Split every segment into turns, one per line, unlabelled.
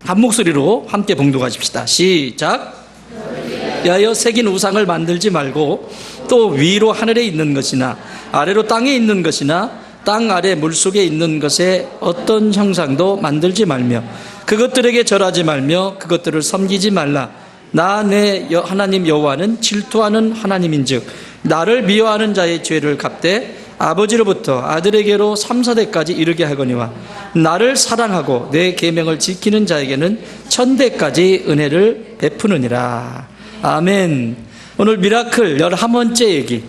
한 목소리로 함께 봉독하십시다. 시작. 위하여 새긴 우상을 만들지 말고 또 위로 하늘에 있는 것이나 아래로 땅에 있는 것이나 땅 아래 물속에 있는 것에 어떤 형상도 만들지 말며 그것들에게 절하지 말며 그것들을 섬기지 말라. 나 내 하나님 여호와는 질투하는 하나님인즉 나를 미워하는 자의 죄를 갚되 아버지로부터 아들에게로 3, 4대까지 이르게 하거니와 나를 사랑하고 내 계명을 지키는 자에게는 1000대까지 은혜를 베푸느니라. 아멘. 오늘 미라클 11번째 얘기.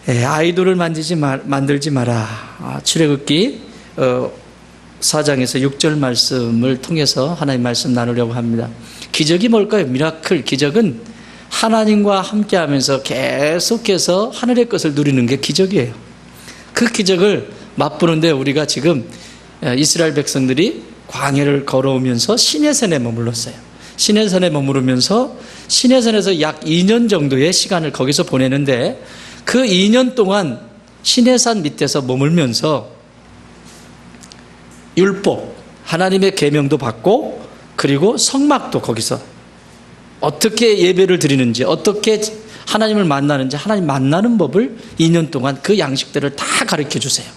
아이돌을 만들지 마라. 출애굽기 4장에서 6절 말씀을 통해서 하나님 말씀 나누려고 합니다. 기적이 뭘까요? 미라클, 기적은 하나님과 함께하면서 계속해서 하늘의 것을 누리는 게 기적이에요. 그 기적을 맛보는데 우리가 지금 이스라엘 백성들이 광야를 걸어오면서 시내산에 머물렀어요. 시내산에 머무르면서 시내산에서 약 2년 정도의 시간을 거기서 보내는데 그 2년 동안 시내산 밑에서 머물면서 율법, 하나님의 계명도 받고 그리고 성막도 거기서 어떻게 예배를 드리는지 어떻게 하나님을 만나는지 하나님 만나는 법을 2년 동안 그 양식들을 다 가르쳐 주세요.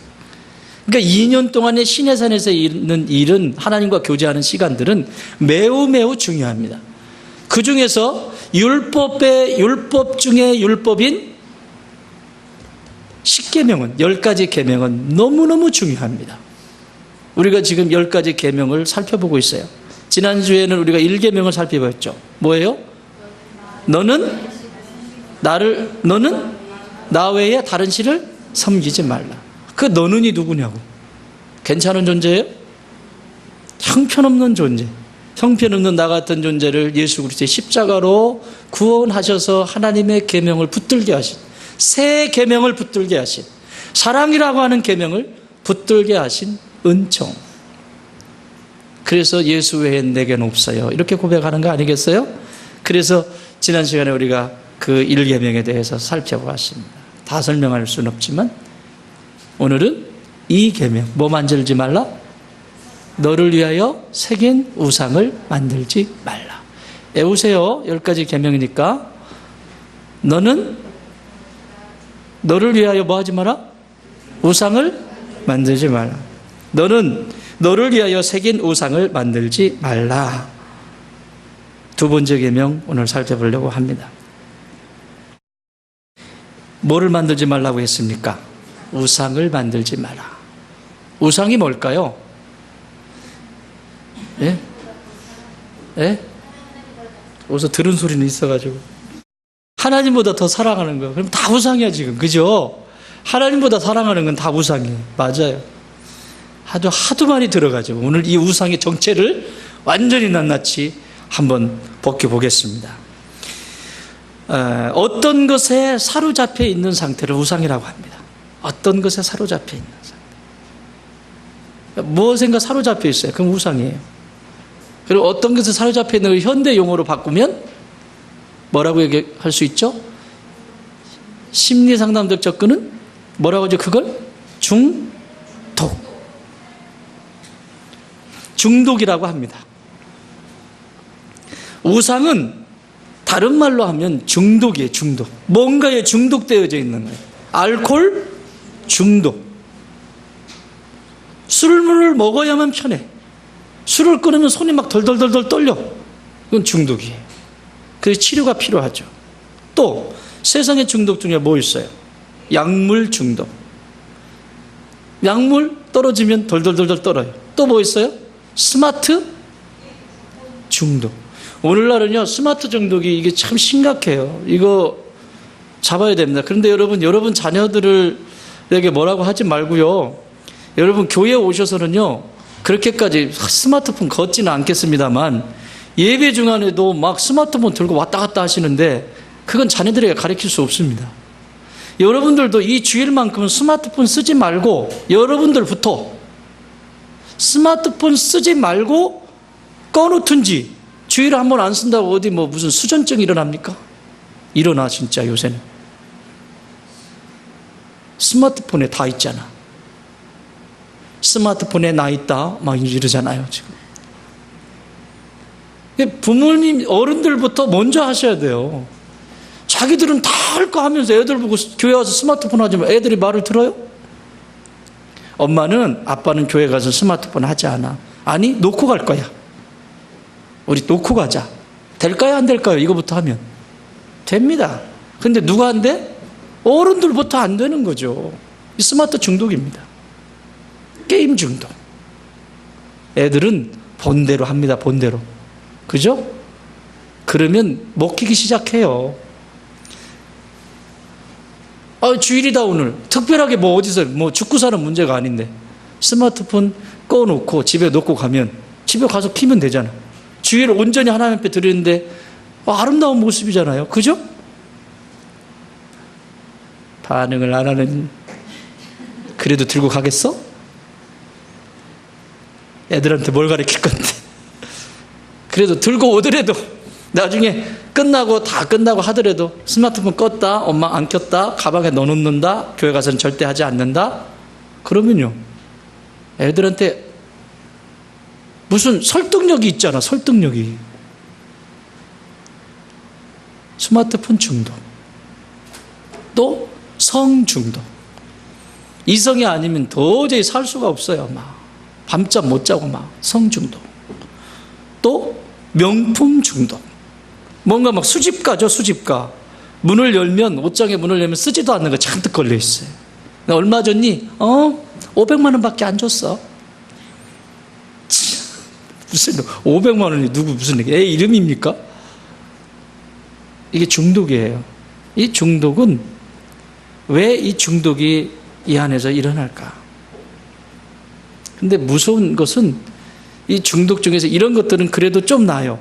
그러니까 2년 동안의 시내산에서 있는 일은 하나님과 교제하는 시간들은 매우 매우 중요합니다. 그 중에서 율법 중에 율법인 10계명은 10가지 계명은 너무너무 중요합니다. 우리가 지금 10가지 계명을 살펴보고 있어요. 지난주에는 우리가 1계명을 살펴봤죠. 뭐예요? 너는 나 외에 다른 신을 섬기지 말라. 그 너는이 누구냐고. 괜찮은 존재예요? 형편없는 존재. 형편없는 나 같은 존재를 예수 그리스도의 십자가로 구원하셔서 하나님의 계명을 붙들게 하신, 새 계명을 붙들게 하신, 사랑이라고 하는 계명을 붙들게 하신 은총. 그래서 예수 외엔 내게는 없어요. 이렇게 고백하는 거 아니겠어요? 그래서 지난 시간에 우리가 그 1계명에 대해서 살펴보았습니다. 다 설명할 수는 없지만 오늘은 2계명. 뭐 만들지 말라? 너를 위하여 새긴 우상을 만들지 말라. 외우세요. 10가지 계명이니까. 너는 너를 위하여 뭐 하지 마라? 우상을 만들지 말라. 너는 너를 위하여 새긴 우상을 만들지 말라. 두 번째 계명 오늘 살펴보려고 합니다. 뭐를 만들지 말라고 했습니까? 우상을 만들지 마라. 우상이 뭘까요? 예? 예? 어디서 들은 소리는 있어가지고. 하나님보다 더 사랑하는 거예요. 그럼 다 우상이야 지금. 그죠? 하나님보다 사랑하는 건 다 우상이에요. 맞아요. 하도 많이 들어가죠. 오늘 이 우상의 정체를 완전히 낱낱이 한번 벗겨보겠습니다. 어떤 것에 사로잡혀 있는 상태를 우상이라고 합니다. 어떤 것에 사로잡혀 있는 상태. 무엇인가 사로잡혀 있어요. 그럼 우상이에요. 그리고 어떤 것에 사로잡혀 있는 걸 현대 용어로 바꾸면 뭐라고 얘기할 수 있죠? 심리상담적 접근은 뭐라고 하죠? 그걸 중독이라고 합니다. 우상은 다른 말로 하면 중독이에요. 중독. 뭔가에 중독되어져 있는 거예요. 알코올 중독. 술을 먹어야만 편해. 술을 끊으면 손이 막 덜덜덜 떨려. 이건 중독이에요. 그래서 치료가 필요하죠. 또 세상의 중독 중에 뭐 있어요? 약물 중독. 약물 떨어지면 덜덜덜 떨어요. 또 뭐 있어요? 스마트 중독. 오늘날은요, 스마트 중독이 이게 참 심각해요. 이거 잡아야 됩니다. 그런데 여러분 자녀들에게 뭐라고 하지 말고요. 여러분 교회에 오셔서는요, 그렇게까지 스마트폰 걷지는 않겠습니다만 예배 중간에도 막 스마트폰 들고 왔다 갔다 하시는데 그건 자녀들에게 가르칠 수 없습니다. 여러분들도 이 주일만큼은 스마트폰 쓰지 말고 여러분들부터 스마트폰 쓰지 말고 꺼놓든지. 주일에 한 번 안 쓴다고 어디 무슨 수전증 일어납니까? 일어나 진짜 요새는. 스마트폰에 다 있잖아. 스마트폰에 나 있다 막 이러잖아요 지금. 부모님, 어른들부터 먼저 하셔야 돼요. 자기들은 다 할 거 하면서 애들 보고 교회 와서 스마트폰 하지만 애들이 말을 들어요? 엄마는, 아빠는 교회 가서 스마트폰 하지 않아. 아니, 놓고 갈 거야. 우리 놓고 가자. 될까요? 안 될까요? 이거부터 하면. 됩니다. 근데 누가 안 돼? 어른들부터 안 되는 거죠. 이 스마트 중독입니다. 게임 중독. 애들은 본대로 합니다. 본대로. 그죠? 그러면 먹히기 시작해요. 주일이다 오늘. 특별하게 뭐 어디서 뭐 죽고 사는 문제가 아닌데 스마트폰 꺼놓고 집에 놓고 가면 집에 가서 키면 되잖아. 주일을 온전히 하나님 앞에 드리는데 아름다운 모습이잖아요. 그죠? 반응을 안 하는. 그래도 들고 가겠어? 애들한테 뭘 가르칠 건데. 그래도 들고 오더라도 나중에 다 끝나고 하더라도 스마트폰 껐다, 엄마 안 켰다, 가방에 넣어놓는다, 교회 가서는 절대 하지 않는다. 그러면요, 애들한테 무슨 설득력이 있잖아. 설득력이. 스마트폰 중독, 또 성중독. 이성이 아니면 도저히 살 수가 없어요. 막 밤잠 못 자고 막 성중독. 또 명품 중독. 뭔가 막 수집가죠. 수집가. 문을 열면, 옷장에 문을 열면 쓰지도 않는 거 잔뜩 걸려 있어요. 얼마 줬니? 500만 원밖에 안 줬어. 무슨 500만 원이 누구 무슨 애 이름입니까? 이게 중독이에요. 이 중독은 왜 이 중독이 이 안에서 일어날까? 근데 무서운 것은 이 중독 중에서 이런 것들은 그래도 좀 나아요.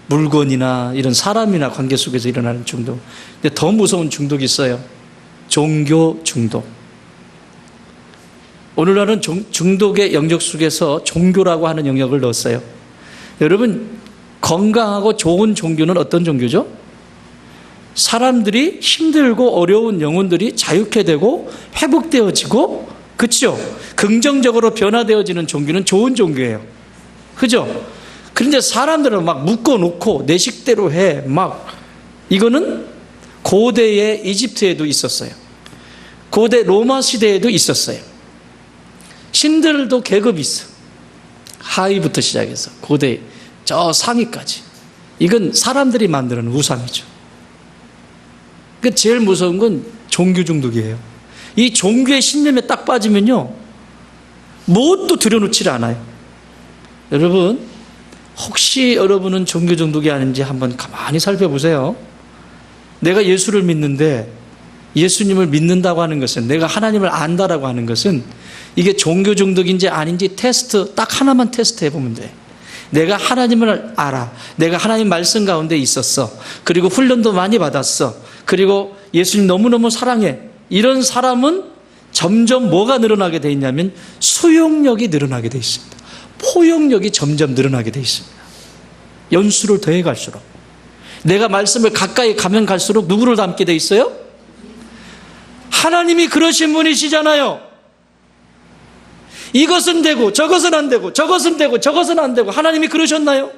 물건이나 이런 사람이나 관계 속에서 일어나는 중독. 근데 더 무서운 중독이 있어요. 종교 중독. 오늘날은 중독의 영역 속에서 종교라고 하는 영역을 넣었어요. 여러분, 건강하고 좋은 종교는 어떤 종교죠? 사람들이 힘들고 어려운 영혼들이 자유케 되고 회복되어지고, 그렇죠? 긍정적으로 변화되어지는 종교는 좋은 종교예요. 그죠? 그런데 사람들은 막 묶어놓고 내 식대로 해. 이거는 고대의 이집트에도 있었어요. 고대 로마 시대에도 있었어요. 신들도 계급이 있어. 하위부터 시작해서 고대 저 상위까지. 이건 사람들이 만드는 우상이죠. 그 제일 무서운 건 종교 중독이에요. 이 종교의 신념에 딱 빠지면요, 뭣도 들여놓질 않아요. 여러분, 혹시 여러분은 종교 중독이 아닌지 한번 가만히 살펴보세요. 내가 예수를 믿는데, 예수님을 믿는다고 하는 것은, 내가 하나님을 안다라고 하는 것은 이게 종교 중독인지 아닌지 테스트, 딱 하나만 테스트 해보면 돼. 내가 하나님을 알아. 내가 하나님 말씀 가운데 있었어. 그리고 훈련도 많이 받았어. 그리고 예수님 너무너무 사랑해. 이런 사람은 점점 뭐가 늘어나게 돼 있냐면 수용력이 늘어나게 돼 있습니다. 포용력이 점점 늘어나게 돼 있습니다. 연수를 더해 갈수록. 내가 말씀을 가까이 가면 갈수록 누구를 닮게 돼 있어요? 하나님이 그러신 분이시잖아요. 이것은 되고 저것은 안 되고 저것은 되고 저것은 안 되고 하나님이 그러셨나요?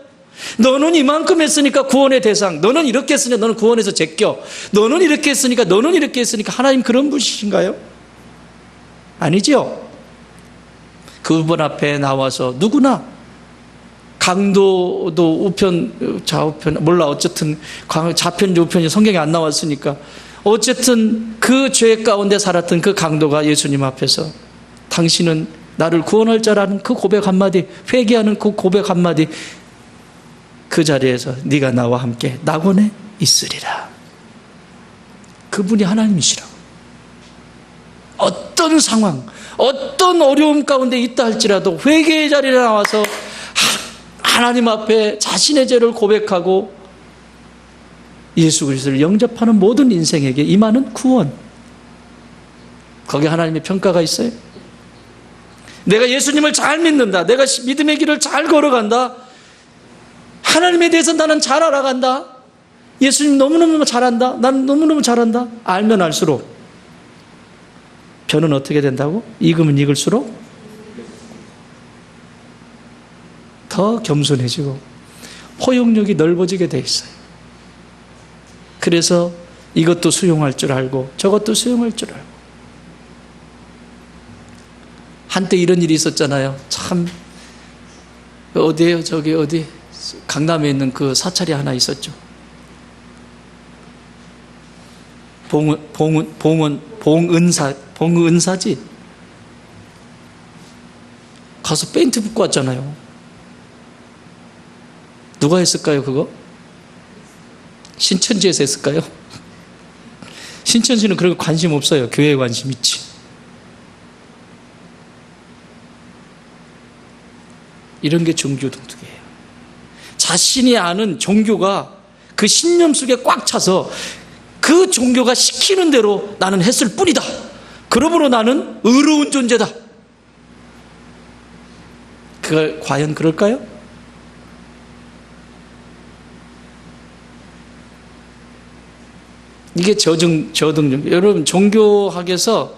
너는 이만큼 했으니까 구원의 대상, 너는 이렇게 했으니까 너는 구원에서 제껴, 너는 이렇게 했으니까 너는 이렇게 했으니까 하나님 그런 분이신가요? 아니죠. 그분 앞에 나와서 누구나 강도도 우편 좌우편 몰라, 어쨌든 좌편지 우편이 성경에 안 나왔으니까 어쨌든 그 죄 가운데 살았던 그 강도가 예수님 앞에서 당신은 나를 구원할 자라는 그 고백 한마디, 회개하는 그 고백 한마디, 그 자리에서 네가 나와 함께 낙원에 있으리라. 그분이 하나님이시라고. 어떤 상황, 어떤 어려움 가운데 있다 할지라도 회개의 자리에 나와서 하나님 앞에 자신의 죄를 고백하고 예수 그리스도를 영접하는 모든 인생에게 임하는 구원. 거기에 하나님의 평가가 있어요. 내가 예수님을 잘 믿는다, 내가 믿음의 길을 잘 걸어간다, 하나님에 대해서 나는 잘 알아간다, 예수님 너무너무 잘한다, 나는 너무너무 잘한다, 알면 알수록 변은 어떻게 된다고? 익으면 익을수록 더 겸손해지고 포용력이 넓어지게 돼 있어요. 그래서 이것도 수용할 줄 알고 저것도 수용할 줄 알고. 한때 이런 일이 있었잖아요. 참 어디에요? 저기 어디 강남에 있는 그 사찰이 하나 있었죠. 봉은사지. 가서 페인트 붓고 왔잖아요. 누가 했을까요, 그거? 신천지에서 했을까요? 신천지는 그런 거 관심 없어요. 교회에 관심 있지. 이런 게 종교동독이에요. 자신이 아는 종교가 그 신념 속에 꽉 차서 그 종교가 시키는 대로 나는 했을 뿐이다. 그러므로 나는 의로운 존재다. 그걸 과연 그럴까요? 이게 저등. 여러분, 종교학에서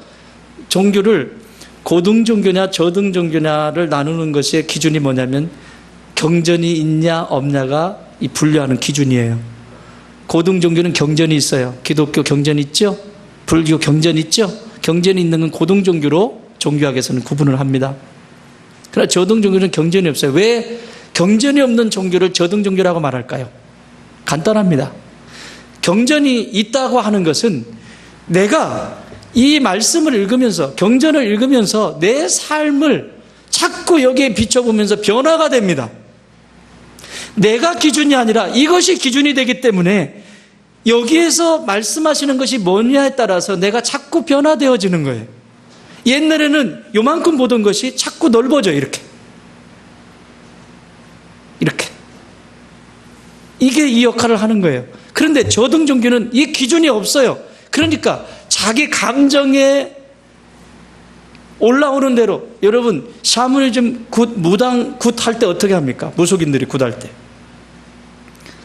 종교를 고등 종교냐 저등 종교냐를 나누는 것의 기준이 뭐냐면 경전이 있냐 없냐가 이 분류하는 기준이에요. 고등 종교는 경전이 있어요. 기독교 경전 있죠? 불교 경전 있죠? 경전이 있는 건 고등 종교로 종교학에서는 구분을 합니다. 그러나 저등 종교는 경전이 없어요. 왜 경전이 없는 종교를 저등 종교라고 말할까요? 간단합니다. 경전이 있다고 하는 것은 내가 이 말씀을 읽으면서 경전을 읽으면서 내 삶을 자꾸 여기에 비춰보면서 변화가 됩니다. 내가 기준이 아니라 이것이 기준이 되기 때문에 여기에서 말씀하시는 것이 뭐냐에 따라서 내가 자꾸 변화되어지는 거예요. 옛날에는 요만큼 보던 것이 자꾸 넓어져요. 이렇게 이게 이 역할을 하는 거예요. 그런데 저등 종교는 이 기준이 없어요. 그러니까 자기 감정에 올라오는 대로. 여러분, 샤머니즘 무당 굿 할 때 어떻게 합니까? 무속인들이 굿 할 때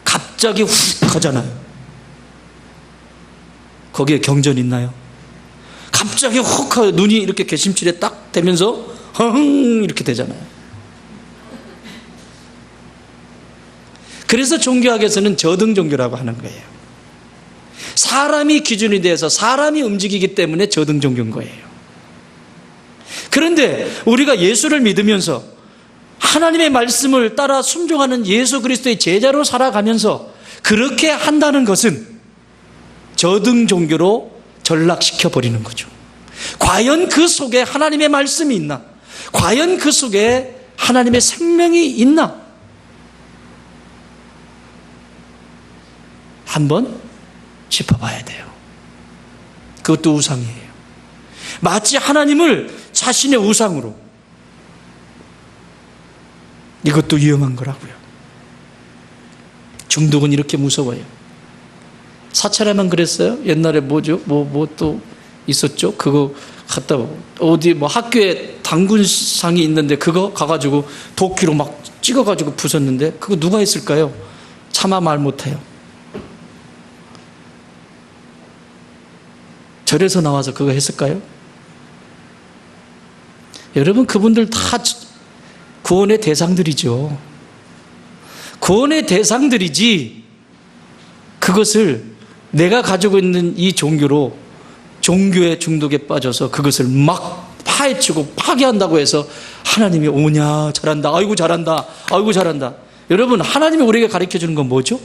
갑자기 훅 하잖아요. 거기에 경전 있나요? 갑자기 훅 하고 눈이 이렇게 개심칠에 딱 되면서 흥 이렇게 되잖아요. 그래서 종교학에서는 저등 종교라고 하는 거예요. 사람이 기준이 돼서 사람이 움직이기 때문에 저등 종교인 거예요. 그런데 우리가 예수를 믿으면서 하나님의 말씀을 따라 순종하는 예수 그리스도의 제자로 살아가면서 그렇게 한다는 것은 저등 종교로 전락시켜 버리는 거죠. 과연 그 속에 하나님의 말씀이 있나? 과연 그 속에 하나님의 생명이 있나? 한번 짚어봐야 돼요. 그것도 우상이에요. 마치 하나님을 자신의 우상으로. 이것도 위험한 거라고요. 중독은 이렇게 무서워요. 사찰에만 그랬어요? 옛날에 뭐죠? 뭐 또 있었죠? 그거 갔다 어디 뭐 학교에 당군상이 있는데 그거 가가지고 도끼로 막 찍어가지고 부쉈는데 그거 누가 했을까요? 차마 말 못해요. 절에서 나와서 그거 했을까요? 여러분, 그분들 다 구원의 대상들이죠. 구원의 대상들이지 그것을 내가 가지고 있는 이 종교로 종교의 중독에 빠져서 그것을 막 파헤치고 파괴한다고 해서 하나님이 오냐 잘한다 아이고 잘한다 아이고 잘한다. 여러분, 하나님이 우리에게 가르쳐주는 건 뭐죠?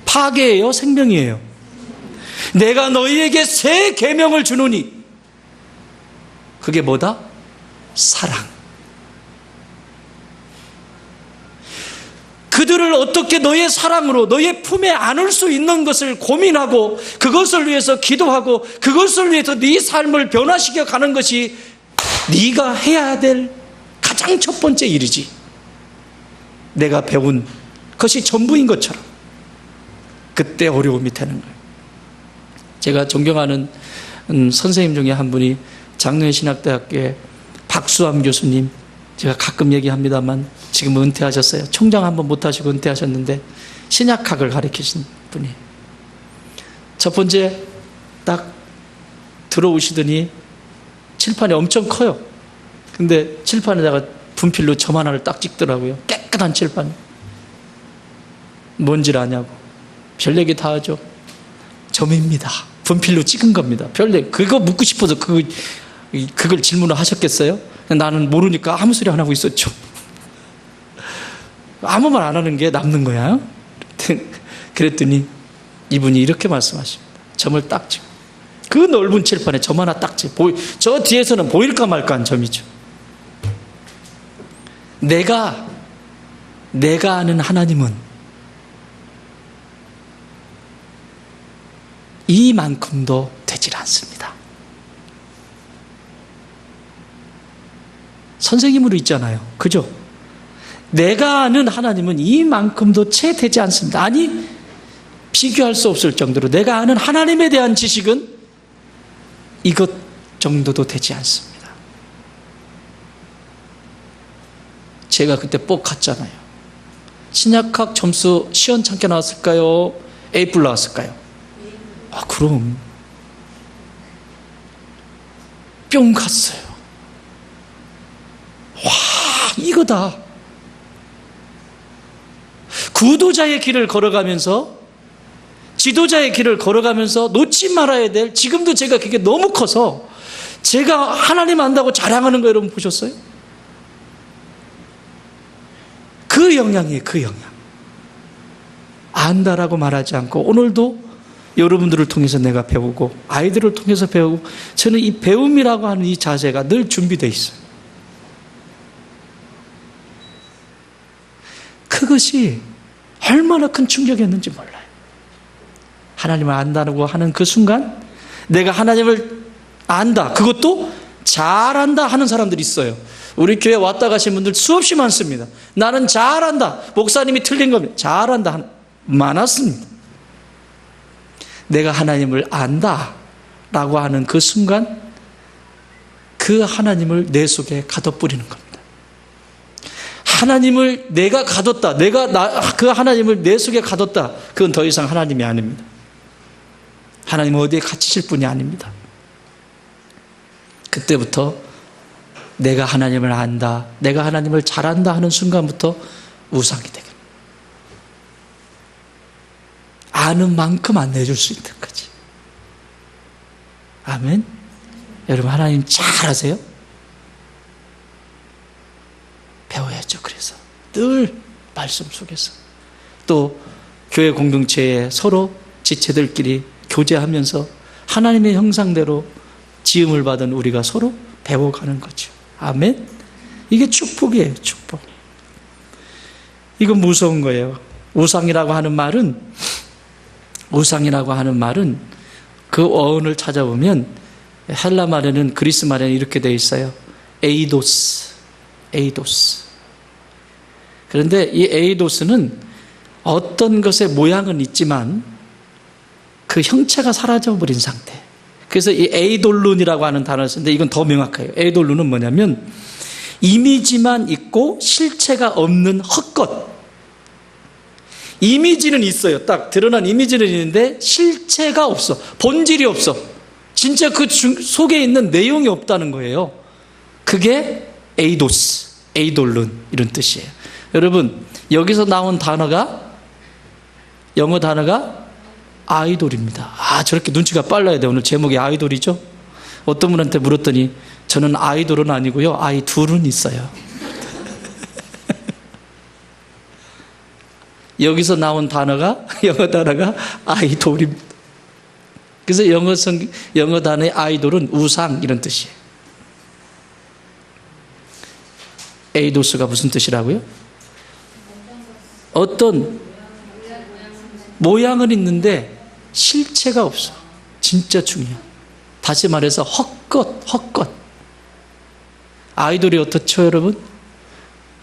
파괴예요? 생명이에요? 내가 너희에게 새 계명을 주노니 그게 뭐다? 사랑. 그들을 어떻게 너의 사랑으로 너의 품에 안을 수 있는 것을 고민하고 그것을 위해서 기도하고 그것을 위해서 네 삶을 변화시켜 가는 것이 네가 해야 될 가장 첫 번째 일이지. 내가 배운 것이 전부인 것처럼 그때 어려움이 되는 거예요. 제가 존경하는 선생님 중에 한 분이 장로신학대학교의 박수암 교수님, 제가 가끔 얘기합니다만 지금 은퇴하셨어요. 총장 한번 못하시고 은퇴하셨는데 신약학을 가르치신 분이에요. 첫 번째 딱 들어오시더니 칠판이 엄청 커요. 근데 칠판에다가 분필로 점 하나를 딱 찍더라고요. 깨끗한 칠판. 뭔지 아냐고. 별 얘기 다 하죠. 점입니다. 분필로 찍은 겁니다. 별 얘기. 그거 묻고 싶어서 그걸 질문을 하셨겠어요? 나는 모르니까 아무 소리 안 하고 있었죠. 아무 말 안 하는 게 남는 거야. 그랬더니 이분이 이렇게 말씀하십니다. 점을 딱 찍고. 그 넓은 칠판에 점 하나 딱 찍고. 저 뒤에서는 보일까 말까 한 점이죠. 내가 아는 하나님은 이만큼도 되질 않습니다. 선생님으로 있잖아요. 그죠? 내가 아는 하나님은 이만큼도 채 되지 않습니다. 아니, 비교할 수 없을 정도로 내가 아는 하나님에 대한 지식은 이것 정도도 되지 않습니다. 제가 그때 뻑 갔잖아요. 신약학 점수 시원찮게 나왔을까요? A+ 나왔을까요? 그럼 뿅 갔어요. 와, 이거다. 구도자의 길을 걸어가면서, 지도자의 길을 걸어가면서 놓지 말아야 될, 지금도 제가 그게 너무 커서 제가 하나님 안다고 자랑하는 거 여러분 보셨어요? 그 영향이에요. 그 영향. 안다라고 말하지 않고 오늘도 여러분들을 통해서 내가 배우고 아이들을 통해서 배우고, 저는 이 배움이라고 하는 이 자세가 늘 준비되어 있어요. 그것이 얼마나 큰 충격이었는지 몰라요. 하나님을 안다고 하는 그 순간, 내가 하나님을 안다, 그것도 잘 안다 하는 사람들이 있어요. 우리 교회 왔다 가신 분들 수없이 많습니다. 나는 잘 안다, 목사님이 틀린 겁니다, 잘 안다, 많았습니다. 내가 하나님을 안다 라고 하는 그 순간, 그 하나님을 내 속에 가둬버리는 겁니다. 하나님을 내가 가뒀다, 그 하나님을 내 속에 가뒀다, 그건 더 이상 하나님이 아닙니다. 하나님은 어디에 갇히실 분이 아닙니다. 그때부터 내가 하나님을 안다, 내가 하나님을 잘 안다 하는 순간부터 우상이 되게, 아는 만큼 안 내줄 수 있는 거지. 아멘. 여러분, 하나님 잘 아세요? 배워야죠. 그래서 늘 말씀 속에서, 또 교회 공동체에 서로 지체들끼리 교제하면서 하나님의 형상대로 지음을 받은 우리가 서로 배워가는 거죠. 아멘. 이게 축복이에요. 축복. 이건 무서운 거예요. 우상이라고 하는 말은 그 어원을 찾아보면 헬라 말에는, 그리스 말에는 이렇게 되어 있어요. 에이도스. 그런데 이 에이도스는 어떤 것의 모양은 있지만 그 형체가 사라져버린 상태. 그래서 이 에이돌룬이라고 하는 단어를 쓰는데, 이건 더 명확해요. 에이돌룬은 뭐냐면 이미지만 있고 실체가 없는 헛것. 이미지는 있어요. 딱 드러난 이미지는 있는데 실체가 없어. 본질이 없어. 진짜 그 속에 있는 내용이 없다는 거예요. 그게 에이도스, 에이돌룬 이런 뜻이에요. 여러분, 여기서 나온 단어가, 영어 단어가 아이돌입니다. 저렇게 눈치가 빨라야 돼. 오늘 제목이 아이돌이죠. 어떤 분한테 물었더니 저는 아이돌은 아니고요, 아이둘은 있어요. 여기서 나온 단어가, 영어 단어가 아이돌입니다. 그래서 영어 단어의 아이돌은 우상 이런 뜻이에요. 에이도스가 무슨 뜻이라고요? 어떤 모양은 있는데 실체가 없어. 진짜 중요해. 다시 말해서 헛것. 아이돌이 어떻죠, 여러분?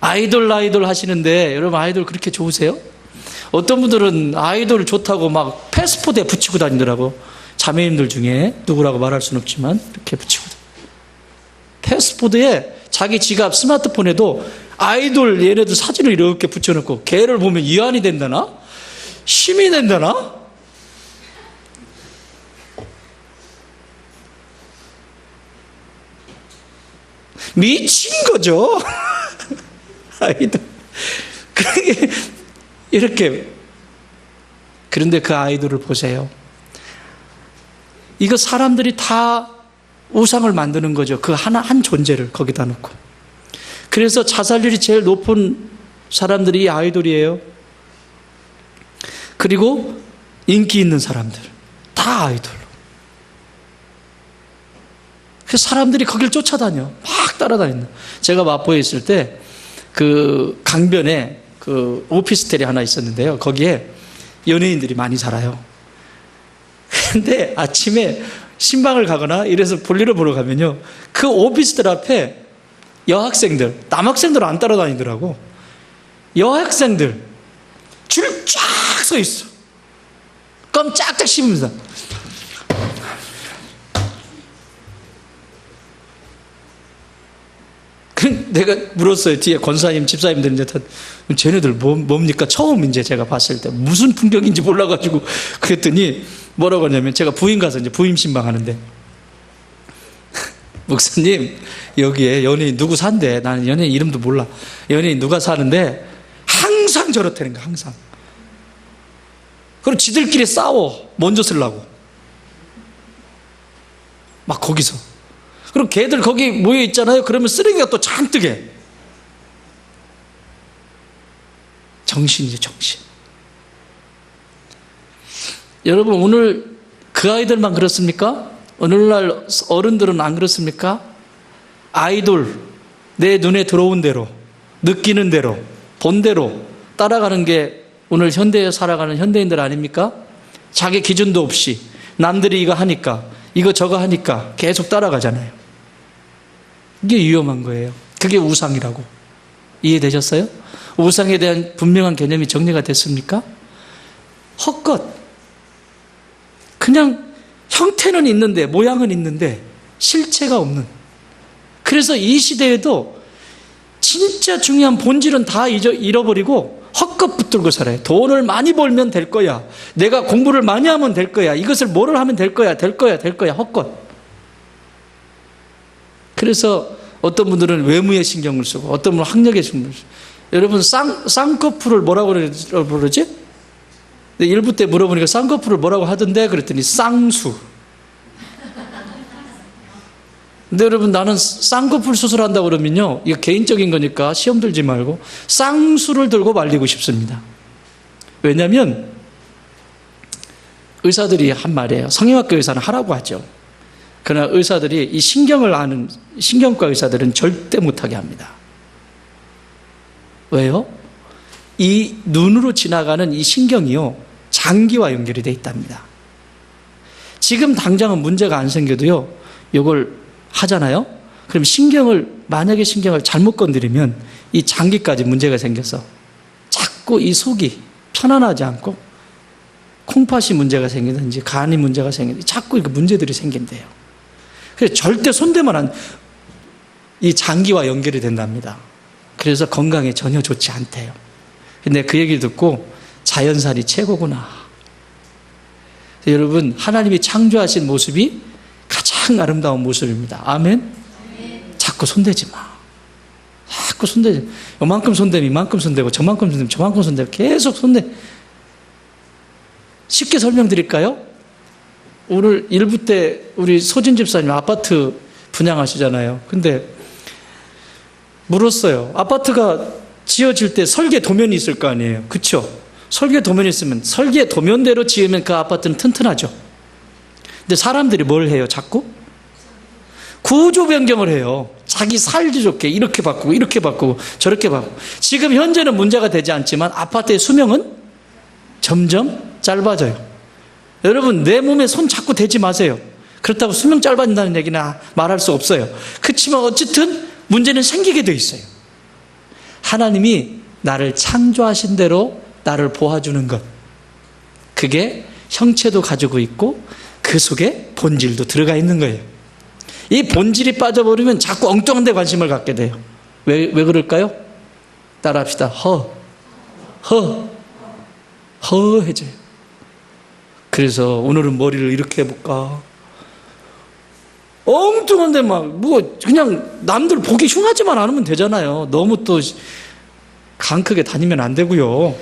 아이돌 하시는데, 여러분 아이돌 그렇게 좋으세요? 어떤 분들은 아이돌 좋다고 막 패스포드에 붙이고 다니더라고. 자매님들 중에 누구라고 말할 수는 없지만 이렇게 붙이고, 패스포드에 자기 지갑, 스마트폰에도 아이돌 얘네들 사진을 이렇게 붙여놓고, 걔를 보면 이완이 된다나? 힘이 된다나? 미친 거죠. 아이돌. 그게 이렇게 그런데 그 아이돌을 보세요. 이거 사람들이 다 우상을 만드는 거죠. 그 한 존재를 거기다 놓고. 그래서 자살률이 제일 높은 사람들이 이 아이돌이에요. 그리고 인기 있는 사람들 다 아이돌로. 그래서 사람들이 거길 쫓아다녀. 막 따라다닌다. 제가 마포에 있을 때 그 강변에 그 오피스텔이 하나 있었는데요. 거기에 연예인들이 많이 살아요. 근데 아침에 신방을 가거나 이래서 볼일을 보러 가면요, 그 오피스텔 앞에 여학생들, 남학생들 안 따라다니더라고. 여학생들 줄 쫙 서 있어. 껌 짝짝 씹으면서. 내가 물었어요. 뒤에 권사님, 집사님들 이제 다, 쟤네들 뭡니까? 처음 이제 제가 봤을 때 무슨 풍경인지 몰라가지고 그랬더니 뭐라고 하냐면, 제가 부임 가서 이제 부임 신방 하는데, 목사님, 여기에 연예인 누구 산대. 나는 연예인 이름도 몰라. 연예인 누가 사는데 항상 저렇다는 거야, 항상. 그리고 지들끼리 싸워. 먼저 쓰려고. 막 거기서. 그리고 걔들 거기 모여 있잖아요. 그러면 쓰레기가 또 잔뜩 해. 정신이죠, 정신. 여러분, 오늘 그 아이들만 그렇습니까? 오늘날 어른들은 안 그렇습니까? 아이돌, 내 눈에 들어온 대로, 느끼는 대로, 본 대로 따라가는 게 오늘 현대에 살아가는 현대인들 아닙니까? 자기 기준도 없이 남들이 이거 하니까, 이거 저거 하니까 계속 따라가잖아요. 이게 위험한 거예요. 그게 우상이라고. 이해되셨어요? 우상에 대한 분명한 개념이 정리가 됐습니까? 헛것. 그냥 형태는 있는데, 모양은 있는데 실체가 없는. 그래서 이 시대에도 진짜 중요한 본질은 다 잃어버리고 헛것 붙들고 살아요. 돈을 많이 벌면 될 거야. 내가 공부를 많이 하면 될 거야. 이것을 뭐를 하면 될 거야. 헛것. 그래서 어떤 분들은 외모에 신경을 쓰고, 어떤 분은 학력에 신경을 쓰고. 여러분, 쌍꺼풀을 뭐라고 그러지? 일부 때 물어보니까 쌍꺼풀을 뭐라고 하던데? 그랬더니 쌍수. 근데 여러분, 나는 쌍꺼풀 수술한다고 그러면요, 이거 개인적인 거니까 시험 들지 말고 쌍수를 들고 말리고 싶습니다. 왜냐하면 의사들이 한 말이에요. 성형외과 의사는 하라고 하죠. 그러나 의사들이, 이 신경을 아는 신경과 의사들은 절대 못하게 합니다. 왜요? 이 눈으로 지나가는 이 신경이요, 장기와 연결이 되어 있답니다. 지금 당장은 문제가 안 생겨도요, 이걸 하잖아요? 그럼 만약에 신경을 잘못 건드리면 이 장기까지 문제가 생겨서 자꾸 이 속이 편안하지 않고 콩팥이 문제가 생기든지 간이 문제가 생기든지 자꾸 이렇게 문제들이 생긴대요. 그래서 절대 손대면 이 장기와 연결이 된답니다. 그래서 건강에 전혀 좋지 않대요. 근데 그 얘기를 듣고 자연산이 최고구나. 여러분, 하나님이 창조하신 모습이 가장 아름다운 모습입니다. 아멘? 자꾸 손대지 마. 자꾸 손대지 마. 요만큼 손대면 이만큼 손대고, 저만큼 손대면 저만큼 손대고, 계속 손대. 쉽게 설명드릴까요? 오늘 일부 때 우리 소진 집사님 아파트 분양하시잖아요. 근데 물었어요. 아파트가 지어질 때 설계 도면이 있을 거 아니에요. 그렇죠? 설계 도면이 있으면 설계 도면대로 지으면 그 아파트는 튼튼하죠. 근데 사람들이 뭘 해요? 자꾸 구조 변경을 해요. 자기 살기 좋게 이렇게 바꾸고 이렇게 바꾸고 저렇게 바꾸고. 지금 현재는 문제가 되지 않지만 아파트의 수명은 점점 짧아져요. 여러분, 내 몸에 손 자꾸 대지 마세요. 그렇다고 수명 짧아진다는 얘기는 말할 수 없어요. 그렇지만 어쨌든 문제는 생기게 돼 있어요. 하나님이 나를 창조하신 대로 나를 보아주는 것, 그게 형체도 가지고 있고 그 속에 본질도 들어가 있는 거예요. 이 본질이 빠져버리면 자꾸 엉뚱한 데 관심을 갖게 돼요. 왜 그럴까요? 따라합시다. 허해져요. 그래서 오늘은 머리를 이렇게 해볼까? 엉뚱한데 그냥 남들 보기 흉하지만 않으면 되잖아요. 너무 또 강 크게 다니면 안 되고요.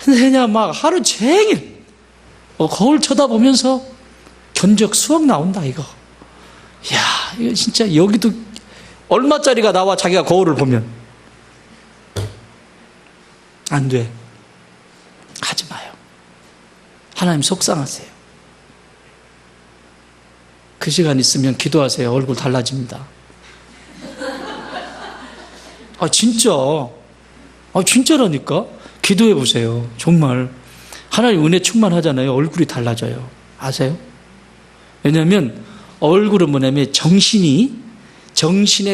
그냥 막 하루 종일 거울 쳐다보면서 견적 수억 나온다 이거. 이야, 이거 진짜 여기도 얼마짜리가 나와 자기가 거울을 보면. 안 돼. 하지 마요. 하나님 속상하세요. 그 시간 있으면 기도하세요. 얼굴 달라집니다. 진짜라니까. 기도해 보세요. 정말 하나님 은혜 충만하잖아요. 얼굴이 달라져요. 아세요? 왜냐하면 얼굴은 뭐냐면 정신의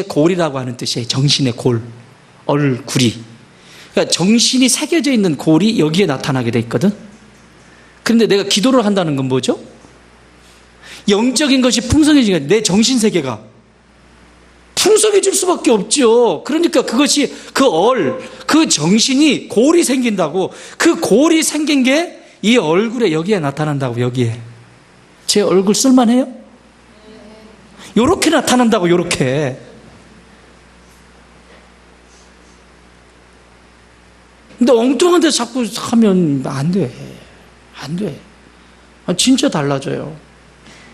골이라고 하는 뜻이에요. 정신의 골, 얼굴이. 그러니까 정신이 새겨져 있는 골이 여기에 나타나게 돼 있거든. 그런데 내가 기도를 한다는 건 뭐죠? 영적인 것이 풍성해지니까 내 정신 세계가 풍성해질 수밖에 없죠. 그러니까 그것이 그 정신이 골이 생긴다고. 그 골이 생긴 게 이 얼굴에 여기에 나타난다고. 여기에 제 얼굴 쓸만해요? 요렇게 나타난다고. 요렇게. 근데 엉뚱한 데 자꾸 하면 안 돼. 진짜 달라져요.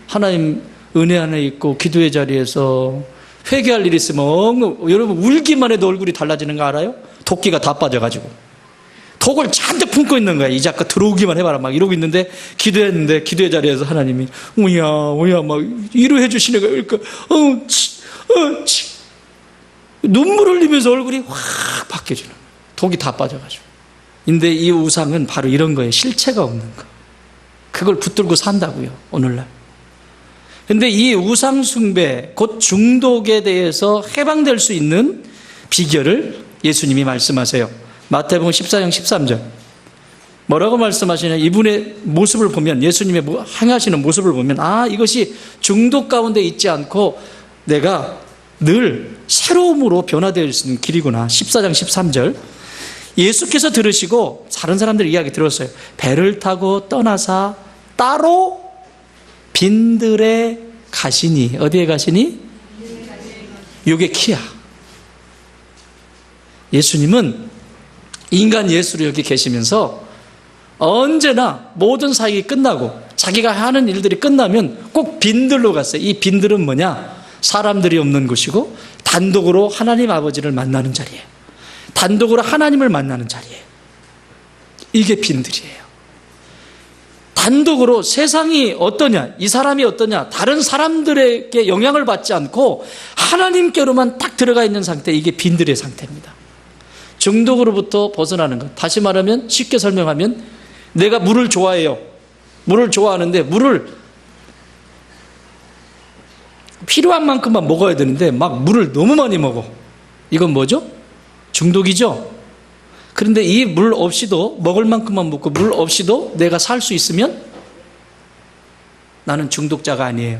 하나님 은혜 안에 있고 기도의 자리에서 회개할 일이 있으면 여러분 울기만 해도 얼굴이 달라지는 거 알아요? 도끼가 다 빠져가지고 독을 잔뜩 품고 있는 거야. 이 작가 들어오기만 해봐라 막 이러고 있는데 기도했는데 기도의 자리에서 하나님이 오야 막 위로해 주시는 거야. 그러니까 눈물 흘리면서 얼굴이 확 바뀌어지는 거야. 독이 다 빠져가지고. 근데 이 우상은 바로 이런 거예요. 실체가 없는 거. 그걸 붙들고 산다고요. 오늘날. 근데 이 우상 숭배, 곧 중독에 대해서 해방될 수 있는 비결을 예수님이 말씀하세요. 마태복음 14장 13절. 뭐라고 말씀하시냐? 이분의 모습을 보면, 예수님의 행하시는 모습을 보면, 이것이 중독 가운데 있지 않고 내가 늘 새로움으로 변화될 수 있는 길이구나. 14장 13절. 예수께서 들으시고 다른 사람들 이야기 들었어요. 배를 타고 떠나사 따로 빈들에 가시니. 어디에 가시니? 요게 키야. 예수님은 인간 예수로 여기 계시면서 언제나 모든 사역이 끝나고 자기가 하는 일들이 끝나면 꼭 빈들로 갔어요. 이 빈들은 뭐냐? 사람들이 없는 곳이고 단독으로 하나님 아버지를 만나는 자리예요. 단독으로 하나님을 만나는 자리예요. 이게 빈들이에요. 단독으로 세상이 어떠냐, 이 사람이 어떠냐, 다른 사람들에게 영향을 받지 않고 하나님께로만 딱 들어가 있는 상태, 이게 빈들의 상태입니다. 중독으로부터 벗어나는 것. 다시 말하면, 쉽게 설명하면, 내가 물을 좋아해요. 물을 좋아하는데 물을 필요한 만큼만 먹어야 되는데 막 물을 너무 많이 먹어. 이건 뭐죠? 중독이죠? 그런데 이 물 없이도 먹을 만큼만 먹고 물 없이도 내가 살 수 있으면 나는 중독자가 아니에요.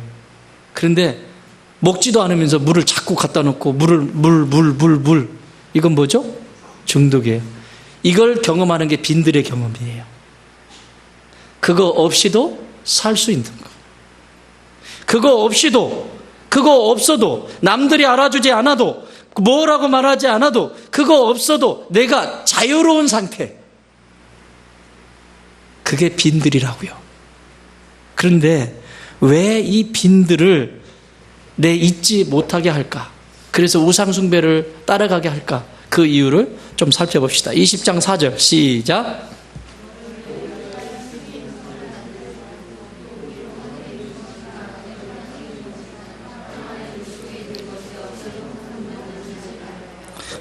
그런데 먹지도 않으면서 물을 자꾸 갖다 놓고 물. 이건 뭐죠? 중독이에요. 이걸 경험하는 게 빈들의 경험이에요. 그거 없이도 살 수 있는 거. 그거 없어도 남들이 알아주지 않아도 뭐라고 말하지 않아도 그거 없어도 내가 자유로운 상태. 그게 빈들이라고요. 그런데 왜 이 빈들을 내 잊지 못하게 할까? 그래서 우상숭배를 따라가게 할까? 그 이유를 좀 살펴봅시다. 20장 4절 시작.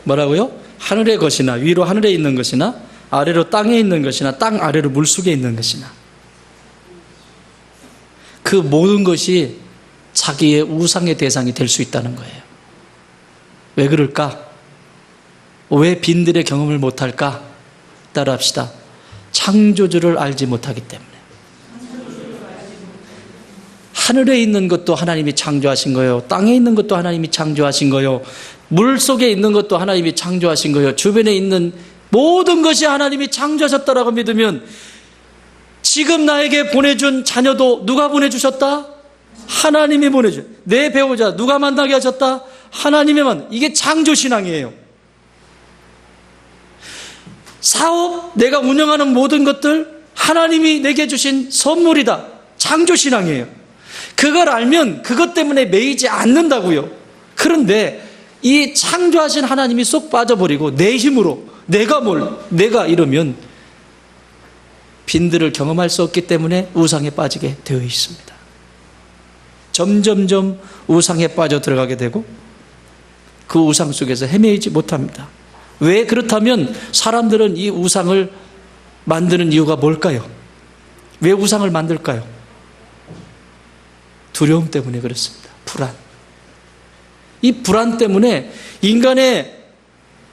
뭐라고요? 하늘의 것이나 위로 하늘에 있는 것이나 아래로 땅에 있는 것이나 땅 아래로 물속에 있는 것이나 그 모든 것이 자기의 우상의 대상이 될 수 있다는 거예요. 왜 그럴까? 왜 빈들의 경험을 못할까? 따라합시다. 창조주를 알지 못하기 때문에. 하늘에 있는 것도 하나님이 창조하신 거예요. 땅에 있는 것도 하나님이 창조하신 거예요. 물 속에 있는 것도 하나님이 창조하신 거예요. 주변에 있는 모든 것이 하나님이 창조하셨다라고 믿으면 지금 나에게 보내준 자녀도 누가 보내주셨다? 하나님이 보내준. 내 배우자 누가 만나게 하셨다? 하나님의 만. 이게 창조신앙이에요. 사업, 내가 운영하는 모든 것들 하나님이 내게 주신 선물이다. 창조신앙이에요. 그걸 알면 그것 때문에 매이지 않는다고요. 그런데 이 창조하신 하나님이 쏙 빠져버리고 내 힘으로 내가 이러면 빈들을 경험할 수 없기 때문에 우상에 빠지게 되어 있습니다. 점점점 우상에 빠져 들어가게 되고 그 우상 속에서 헤매이지 못합니다. 왜 그렇다면 사람들은 이 우상을 만드는 이유가 뭘까요? 왜 우상을 만들까요? 두려움 때문에 그렇습니다. 불안. 이 불안 때문에 인간의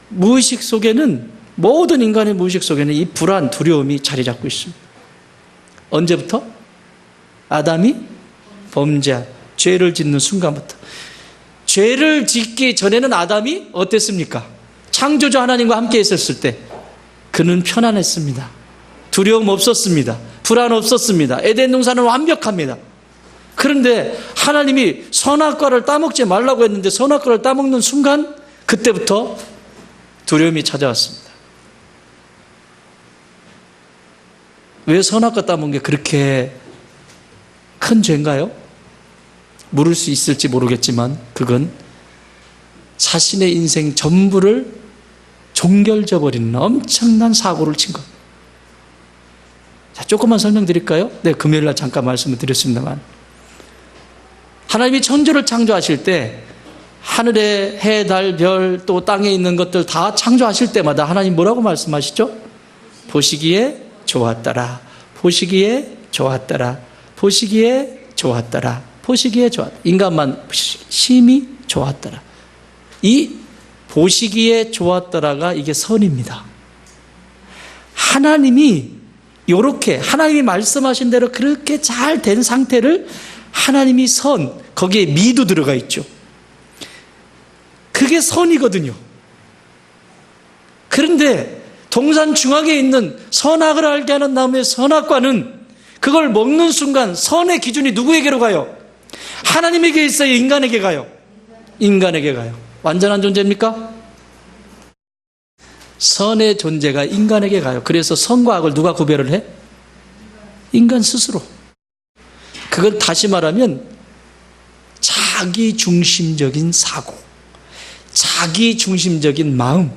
무의식 속에는, 모든 인간의 무의식 속에는 이 불안, 두려움이 자리 잡고 있습니다. 언제부터? 아담이 범죄한, 죄를 짓는 순간부터. 죄를 짓기 전에는 아담이 어땠습니까? 창조주 하나님과 함께 있었을 때 그는 편안했습니다. 두려움 없었습니다. 불안 없었습니다. 에덴 동산은 완벽합니다. 그런데 하나님이 선악과를 따먹지 말라고 했는데 선악과를 따먹는 순간 그때부터 두려움이 찾아왔습니다. 왜 선악과 따먹는 게 그렇게 큰 죄인가요? 물을 수 있을지 모르겠지만 그건 자신의 인생 전부를 종결져버리는 엄청난 사고를 친 것. 자, 조금만 설명드릴까요? 네, 금요일날 잠깐 말씀을 드렸습니다만, 하나님이 천지를 창조하실 때 하늘의 해, 달, 별, 또 땅에 있는 것들 다 창조하실 때마다 하나님 뭐라고 말씀하시죠? 보시기에 좋았더라. 보시기에 좋았더라. 보시기에 좋았더라. 보시기에 좋았더라. 인간만 심히 좋았더라. 이 보시기에 좋았더라가 이게 선입니다. 하나님이 요렇게 하나님이 말씀하신 대로 그렇게 잘 된 상태를 하나님이 선, 거기에 미도 들어가 있죠. 그게 선이거든요. 그런데 동산 중앙에 있는 선악을 알게 하는 나무의 선악과는 그걸 먹는 순간 선의 기준이 누구에게로 가요? 하나님에게 있어요? 인간에게 가요? 인간에게 가요. 완전한 존재입니까? 선의 존재가 인간에게 가요. 그래서 선과 악을 누가 구별을 해? 인간 스스로. 그걸 다시 말하면 자기 중심적인 사고, 자기 중심적인 마음,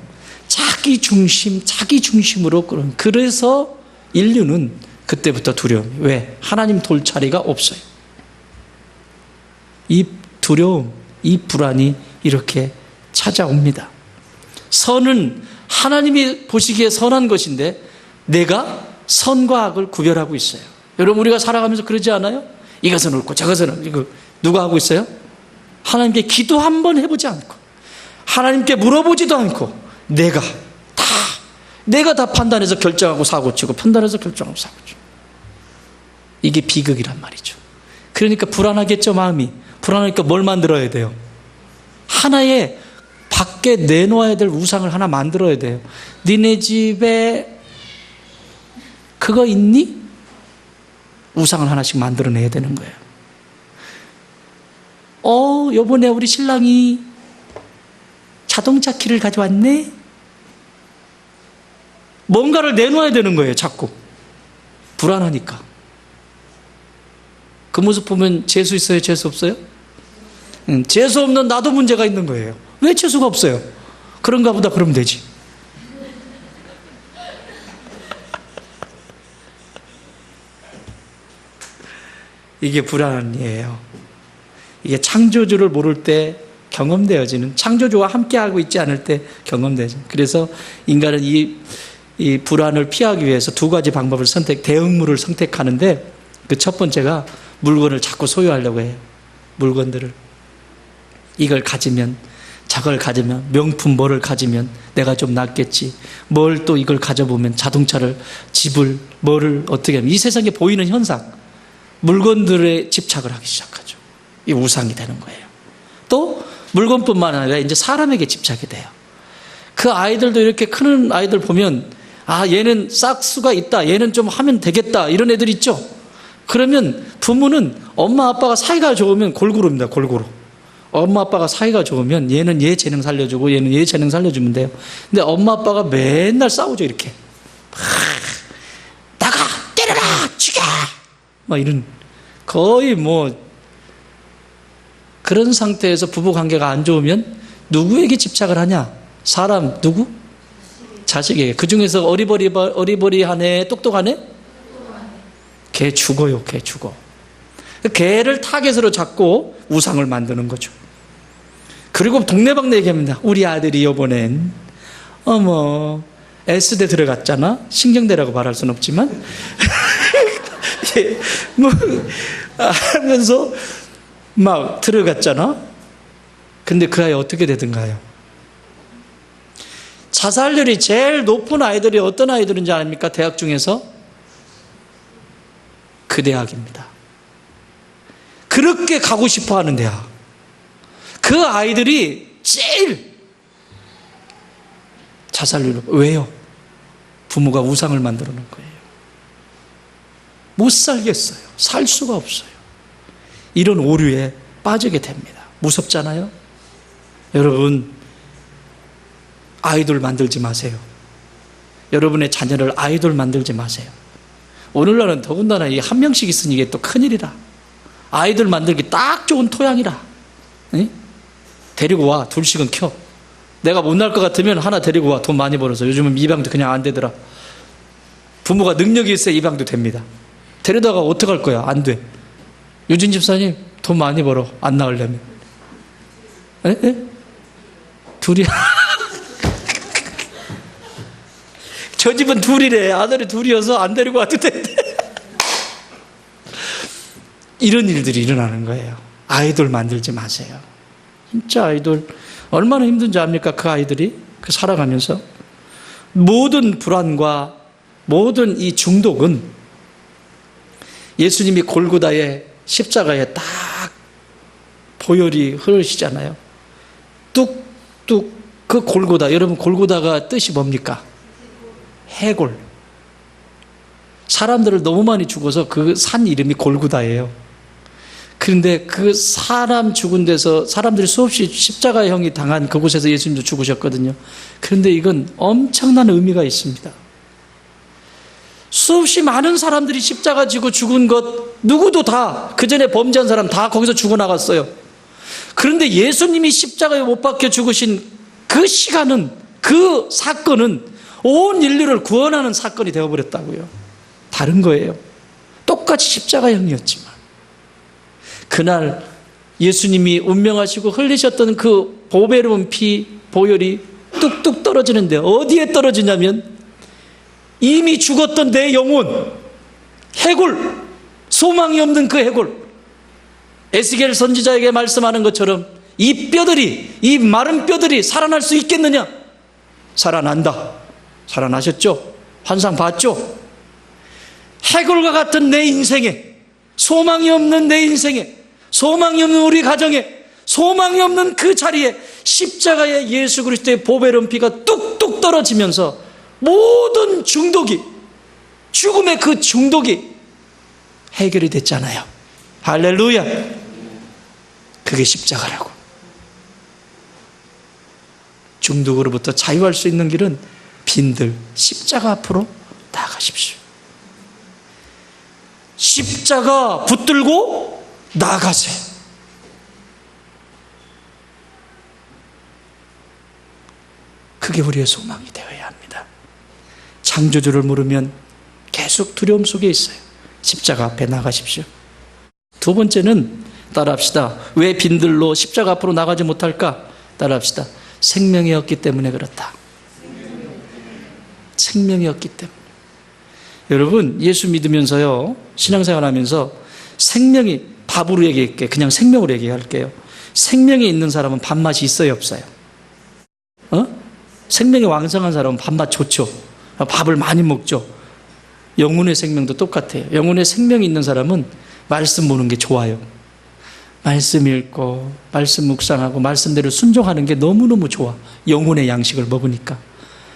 자기 중심으로 그런. 그래서 인류는 그때부터 두려움이. 왜? 하나님 돌차리가 없어요. 이 두려움, 이 불안이 이렇게 찾아옵니다. 선은 하나님이 보시기에 선한 것인데 내가 선과 악을 구별하고 있어요. 여러분, 우리가 살아가면서 그러지 않아요? 이것은 옳고 저것은 이거 누가 하고 있어요? 하나님께 기도 한번 해보지 않고 하나님께 물어보지도 않고 내가 다 판단해서 결정하고 사고치고 판단해서 결정하고 사고치고. 이게 비극이란 말이죠. 그러니까 불안하겠죠, 마음이. 불안하니까 뭘 만들어야 돼요? 하나의 밖에 내놓아야 될 우상을 하나 만들어야 돼요. 니네 집에 그거 있니? 우상을 하나씩 만들어내야 되는 거예요. 요번에 우리 신랑이 자동차 키를 가져왔네? 뭔가를 내놓아야 되는 거예요, 자꾸. 불안하니까. 그 모습 보면 재수 있어요, 재수 없어요? 재수 없는 나도 문제가 있는 거예요. 왜 재수가 없어요? 그런가 보다 그러면 되지. 이게 불안이에요. 이게 창조주를 모를 때 경험되어지는, 창조주와 함께하고 있지 않을 때 경험되어지는. 그래서 인간은 이 불안을 피하기 위해서 두 가지 방법을 대응물을 선택하는데, 그 첫 번째가 물건을 자꾸 소유하려고 해요. 물건들을. 이걸 가지면, 저걸 가지면, 명품 뭐를 가지면 내가 좀 낫겠지. 뭘 또 이걸 가져보면 자동차를, 집을, 뭐를 어떻게 하면, 이 세상에 보이는 현상, 물건들에 집착을 하기 시작하죠. 이 우상이 되는 거예요. 또 물건뿐만 아니라 이제 사람에게 집착이 돼요. 그 아이들도 이렇게 크는 아이들 보면, 얘는 싹수가 있다, 얘는 좀 하면 되겠다, 이런 애들 있죠. 그러면 부모는 엄마 아빠가 사이가 좋으면 골고루입니다. 골고루. 엄마 아빠가 사이가 좋으면 얘는 얘 재능 살려주고 얘는 얘 재능 살려주면 돼요. 근데 엄마 아빠가 맨날 싸우죠, 이렇게. 나가! 때려라! 죽여! 막 이런, 거의 뭐, 그런 상태에서 부부 관계가 안 좋으면 누구에게 집착을 하냐? 사람, 누구? 자식에게. 그 중에서 어리버리하네, 똑똑하네? 걔 죽어요, 걔 죽어. 걔를 타겟으로 잡고 우상을 만드는 거죠. 그리고 동네방네 얘기합니다. 우리 아들이 이번엔 S대 들어갔잖아. 신경대라고 말할 수는 없지만 예, 하면서 막 들어갔잖아. 근데 그 아이 어떻게 되든가요? 자살률이 제일 높은 아이들이 어떤 아이들인지 아닙니까? 대학 중에서? 그 대학입니다. 그렇게 가고 싶어 하는 대학. 그 아이들이 제일 자살률. 왜요? 부모가 우상을 만들어 놓은 거예요. 못 살겠어요. 살 수가 없어요. 이런 오류에 빠지게 됩니다. 무섭잖아요? 여러분, 아이돌 만들지 마세요. 여러분의 자녀를 아이돌 만들지 마세요. 오늘날은 더군다나 이 한 명씩 있으니 이게 또 큰일이라. 아이돌 만들기 딱 좋은 토양이라. 응? 데리고 와. 둘씩은 켜. 내가 못 날 것 같으면 하나 데리고 와. 돈 많이 벌어서. 요즘은 입양도 그냥 안 되더라. 부모가 능력이 있어야 입양도 됩니다. 데려다가 어떡할 거야? 안 돼. 유진 집사님 돈 많이 벌어. 안 나으려면. 에? 둘이야. 저 집은 둘이래. 아들이 둘이어서 안 데리고 와도 된대. 이런 일들이 일어나는 거예요. 아이돌 만들지 마세요. 진짜 아이돌 얼마나 힘든지 압니까? 그 아이들이 살아가면서 모든 불안과 모든 이 중독은 예수님이 골고다의 십자가에 딱 보혈이 흐르시잖아요. 뚝뚝 그 골고다. 여러분 골고다가 뜻이 뭡니까? 해골. 사람들을 너무 많이 죽어서 그 산 이름이 골고다예요. 그런데 그 사람 죽은 데서 사람들이 수없이 십자가형이 당한 그곳에서 예수님도 죽으셨거든요. 그런데 이건 엄청난 의미가 있습니다. 수없이 많은 사람들이 십자가 지고 죽은 것 누구도 다 그 전에 범죄한 사람 다 거기서 죽어나갔어요. 그런데 예수님이 십자가에 못 박혀 죽으신 그 시간은, 그 사건은 온 인류를 구원하는 사건이 되어버렸다고요. 다른 거예요. 똑같이 십자가형이었지만 그날 예수님이 운명하시고 흘리셨던 그 보배로운 피, 보혈이 뚝뚝 떨어지는데 어디에 떨어지냐면 이미 죽었던 내 영혼, 해골, 소망이 없는 그 해골. 에스겔 선지자에게 말씀하는 것처럼 이 뼈들이, 이 마른 뼈들이 살아날 수 있겠느냐? 살아난다. 살아나셨죠? 환상 봤죠? 해골과 같은 내 인생에, 소망이 없는 내 인생에, 소망이 없는 우리 가정에, 소망이 없는 그 자리에 십자가의 예수 그리스도의 보배로운 피가 뚝뚝 떨어지면서 모든 중독이, 죽음의 그 중독이 해결이 됐잖아요. 할렐루야. 그게 십자가라고. 중독으로부터 자유할 수 있는 길은 빈들 십자가 앞으로 나아가십시오. 십자가 붙들고 나아가세요. 그게 우리의 소망이 되어야 합니다. 창조주를 모르면 계속 두려움 속에 있어요. 십자가 앞에 나가십시오. 두 번째는 따라합시다. 왜 빈들로 십자가 앞으로 나가지 못할까? 따라합시다. 생명이 없기 때문에 그렇다. 생명이 없기 때문에. 여러분, 예수 믿으면서요, 신앙생활 하면서 생명이, 밥으로 얘기할게. 그냥 생명으로 얘기할게요. 생명이 있는 사람은 밥맛이 있어요, 없어요? 생명이 왕성한 사람은 밥맛 좋죠. 밥을 많이 먹죠. 영혼의 생명도 똑같아요. 영혼의 생명이 있는 사람은 말씀 보는 게 좋아요. 말씀 읽고 말씀 묵상하고 말씀대로 순종하는 게 너무너무 좋아. 영혼의 양식을 먹으니까.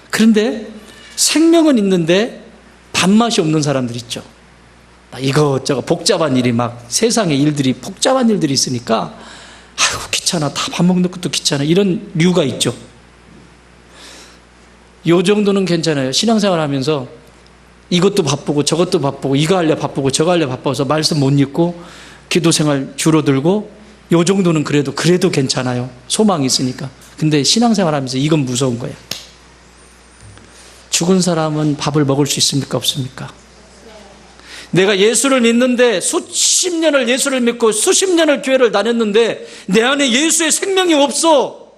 그런데 생명은 있는데 밥맛이 없는 사람들 있죠. 이것저것 복잡한 일이 막 세상의 일들이 복잡한 일들이 있으니까 아이고 귀찮아. 다 밥 먹는 것도 귀찮아. 이런 류가 있죠. 요 정도는 괜찮아요. 신앙생활 하면서 이것도 바쁘고 저것도 바쁘고 이거 하려 바쁘고 저거 하려 바빠서 말씀 못 읽고 기도 생활 줄어들고 요 정도는 그래도 괜찮아요. 소망이 있으니까. 근데 신앙생활 하면서 이건 무서운 거야. 죽은 사람은 밥을 먹을 수 있습니까? 없습니까? 내가 예수를 믿는데 수십 년을 예수를 믿고 수십 년을 교회를 다녔는데 내 안에 예수의 생명이 없어.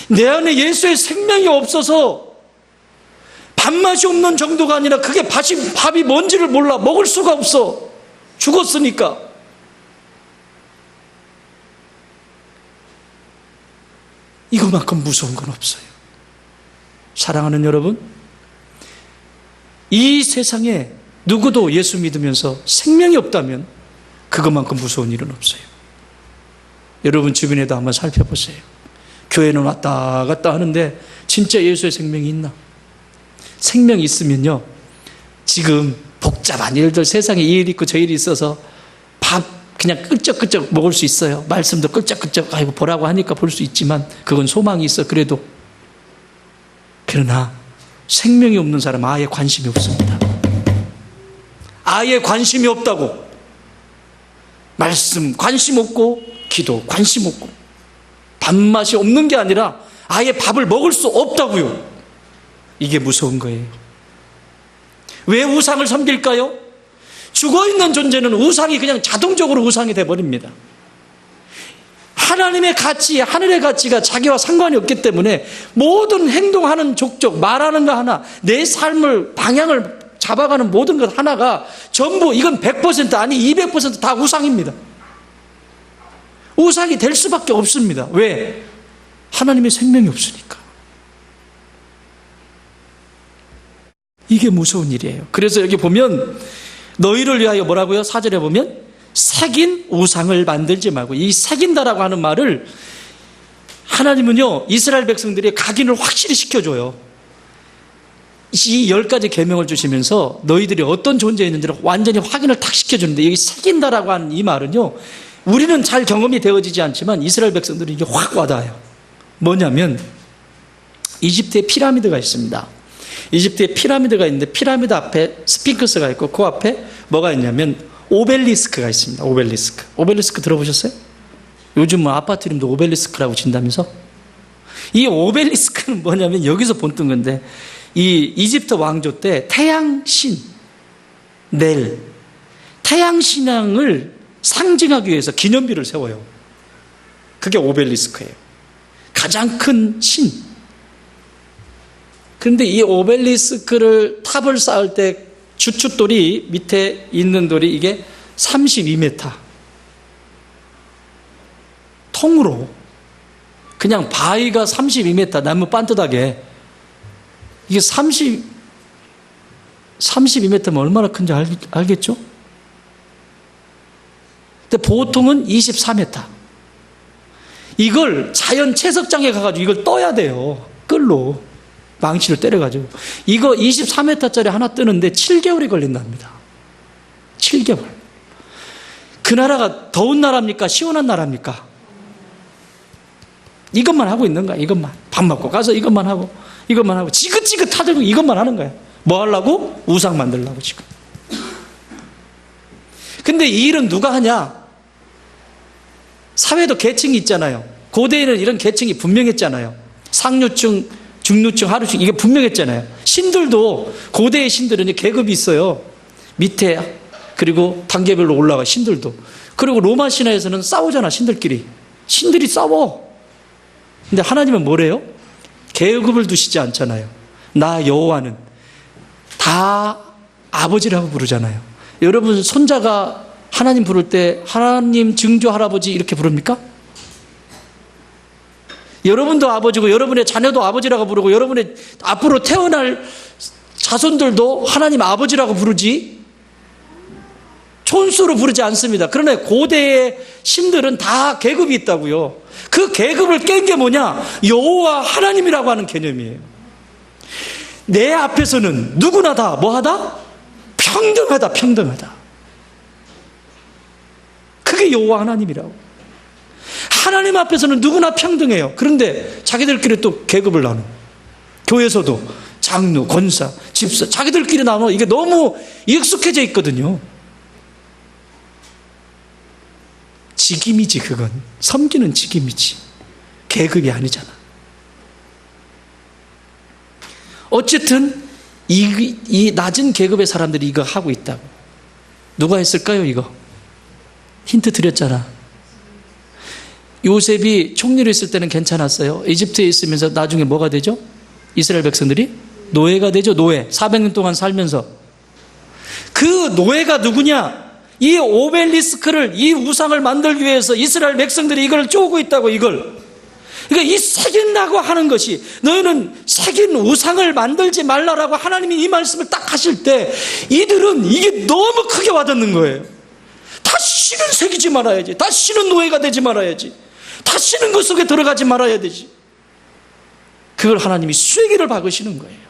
내 안에 예수의 생명이 없어서 밥맛이 없는 정도가 아니라 그게 밥이 뭔지를 몰라. 먹을 수가 없어. 죽었으니까. 이거만큼 무서운 건 없어요. 사랑하는 여러분, 이 세상에 누구도 예수 믿으면서 생명이 없다면 그것만큼 무서운 일은 없어요. 여러분 주변에도 한번 살펴보세요. 교회는 왔다 갔다 하는데 진짜 예수의 생명이 있나? 생명이 있으면요, 지금 복잡한 일들, 세상에 이 일이 있고 저 일이 있어서 밥 그냥 끌적끌적 먹을 수 있어요. 말씀도 끌적끌적 아이고 보라고 하니까 볼 수 있지만 그건 소망이 있어. 그래도 그러나 생명이 없는 사람은 아예 관심이 없습니다. 아예 관심이 없다고. 말씀 관심 없고 기도 관심 없고 밥맛이 없는 게 아니라 아예 밥을 먹을 수 없다고요. 이게 무서운 거예요. 왜 우상을 섬길까요? 죽어있는 존재는 우상이 그냥 자동적으로 우상이 돼버립니다. 하나님의 가치, 하늘의 가치가 자기와 상관이 없기 때문에 모든 행동하는 족족, 말하는 거 하나, 내 삶을, 방향을 잡아가는 모든 것 하나가 전부 이건 100% 아니 200% 다 우상입니다. 우상이 될 수밖에 없습니다. 왜? 하나님의 생명이 없으니까. 이게 무서운 일이에요. 그래서 여기 보면 너희를 위하여 뭐라고요? 4절에 보면 새긴 우상을 만들지 말고, 이 새긴다라고 하는 말을 하나님은요 이스라엘 백성들이 각인을 확실히 시켜줘요. 이 10가지 계명을 주시면서 너희들이 어떤 존재였는지를 완전히 확인을 탁 시켜주는데, 여기 새긴다라고 하는 이 말은요 우리는 잘 경험이 되어지지 않지만 이스라엘 백성들은 이게 확 와닿아요. 뭐냐면 이집트에 피라미드가 있습니다. 이집트에 피라미드가 있는데 피라미드 앞에 스핑크스가 있고 그 앞에 뭐가 있냐면 오벨리스크가 있습니다. 오벨리스크. 오벨리스크 들어보셨어요? 요즘 아파트 이름도 오벨리스크라고 진다면서? 이 오벨리스크는 뭐냐면 여기서 본뜬 건데, 이 이집트 왕조 때 태양신 넬, 태양신앙을 상징하기 위해서 기념비를 세워요. 그게 오벨리스크예요. 가장 큰 신. 그런데 이 오벨리스크를 탑을 쌓을 때 주춧돌이 밑에 있는 돌이 이게 32m. 통으로 그냥 바위가 32m 나무 반듯하게, 이게 32m면 얼마나 큰지 알겠죠? 근데 보통은 24m. 이걸 자연 채석장에 가가지고 이걸 떠야 돼요. 끌로. 망치를 때려가지고. 이거 24m짜리 하나 뜨는데 7개월이 걸린답니다. 7개월. 그 나라가 더운 나라입니까? 시원한 나라입니까? 이것만 하고 있는 거야. 이것만. 밥 먹고 가서 이것만 하고 지긋지긋하다고 이것만 하는 거야. 뭐 하려고? 우상 만들려고 지금. 근데 이 일은 누가 하냐? 사회도 계층이 있잖아요. 고대에는 이런 계층이 분명했잖아요. 상류층, 중류층, 하류층, 이게 분명했잖아요. 신들도, 고대의 신들은 계급이 있어요. 밑에, 그리고 단계별로 올라가, 신들도. 그리고 로마 신화에서는 싸우잖아, 신들끼리. 신들이 싸워. 근데 하나님은 뭐래요? 계급을 두시지 않잖아요. 나 여호와는 다 아버지라고 부르잖아요. 여러분 손자가 하나님 부를 때 하나님 증조 할아버지 이렇게 부릅니까? 여러분도 아버지고 여러분의 자녀도 아버지라고 부르고 여러분의 앞으로 태어날 자손들도 하나님 아버지라고 부르지 촌수로 부르지 않습니다. 그러나 고대의 신들은 다 계급이 있다고요. 그 계급을 깬 게 뭐냐? 여호와 하나님이라고 하는 개념이에요. 내 앞에서는 누구나 다 뭐하다? 평등하다, 평등하다. 그게 여호와 하나님이라고. 하나님 앞에서는 누구나 평등해요. 그런데 자기들끼리 또 계급을 나눠. 교회에서도 장로, 권사, 집사 자기들끼리 나눠 이게 너무 익숙해져 있거든요. 직임이지 그건. 섬기는 직임이지. 계급이 아니잖아. 어쨌든 이 낮은 계급의 사람들이 이거 하고 있다고. 누가 했을까요 이거? 힌트 드렸잖아. 요셉이 총리로 있을 때는 괜찮았어요. 이집트에 있으면서 나중에 뭐가 되죠? 이스라엘 백성들이 노예가 되죠. 노예. 400년 동안 살면서. 그 노예가 누구냐? 이 오벨리스크를, 이 우상을 만들기 위해서 이스라엘 백성들이 이걸 쪼고 있다고. 이걸. 그러니까 이 새긴다고 하는 것이, 너희는 새긴 우상을 만들지 말라라고 하나님이 이 말씀을 딱 하실 때 이들은 이게 너무 크게 와닿는 거예요. 다시는 새기지 말아야지. 다시는 노예가 되지 말아야지. 다시는 그 속에 들어가지 말아야 되지. 그걸 하나님이 쐐기를 박으시는 거예요.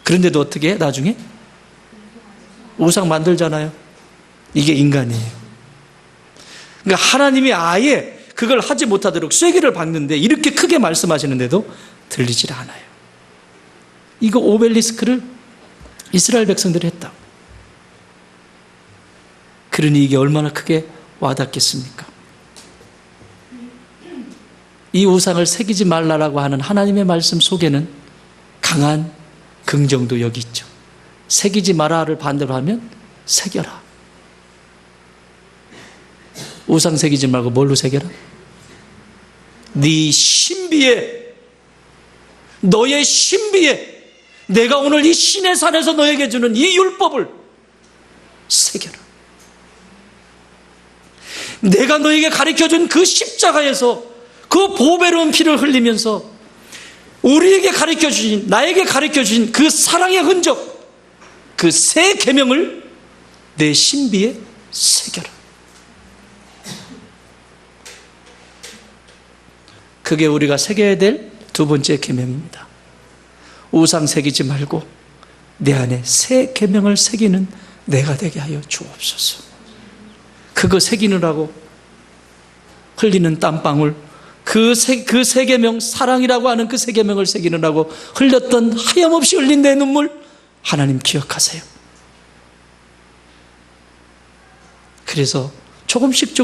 그런데도 어떻게 해? 나중에 우상 만들잖아요. 이게 인간이에요. 그러니까 하나님이 아예 그걸 하지 못하도록 쐐기를 박는데 이렇게 크게 말씀하시는데도 들리질 않아요. 이거 오벨리스크를 이스라엘 백성들이 했다. 그러니 이게 얼마나 크게 와닿겠습니까? 이 우상을 새기지 말라라고 하는 하나님의 말씀 속에는 강한 긍정도 여기 있죠. 새기지 마라를 반대로 하면 새겨라. 우상 새기지 말고 뭘로 새겨라? 네 신비에, 너의 신비에, 내가 오늘 이 신의 산에서 너에게 주는 이 율법을 새겨라. 내가 너에게 가르쳐준 그 십자가에서 그 보배로운 피를 흘리면서 우리에게 가르쳐주신, 나에게 가르쳐주신 그 사랑의 흔적, 그 새 계명을 내 신비에 새겨라. 그게 우리가 새겨야 될 두 번째 계명입니다. 우상 새기지 말고 내 안에 새 계명을 새기는 내가 되게 하여 주옵소서. 그거 새기느라고 흘리는 땀방울, 그 새 계명, 사랑이라고 하는 그 새 계명을 새기느라고 흘렸던 하염없이 흘린 내 눈물, 하나님 기억하세요. 그래서 조금씩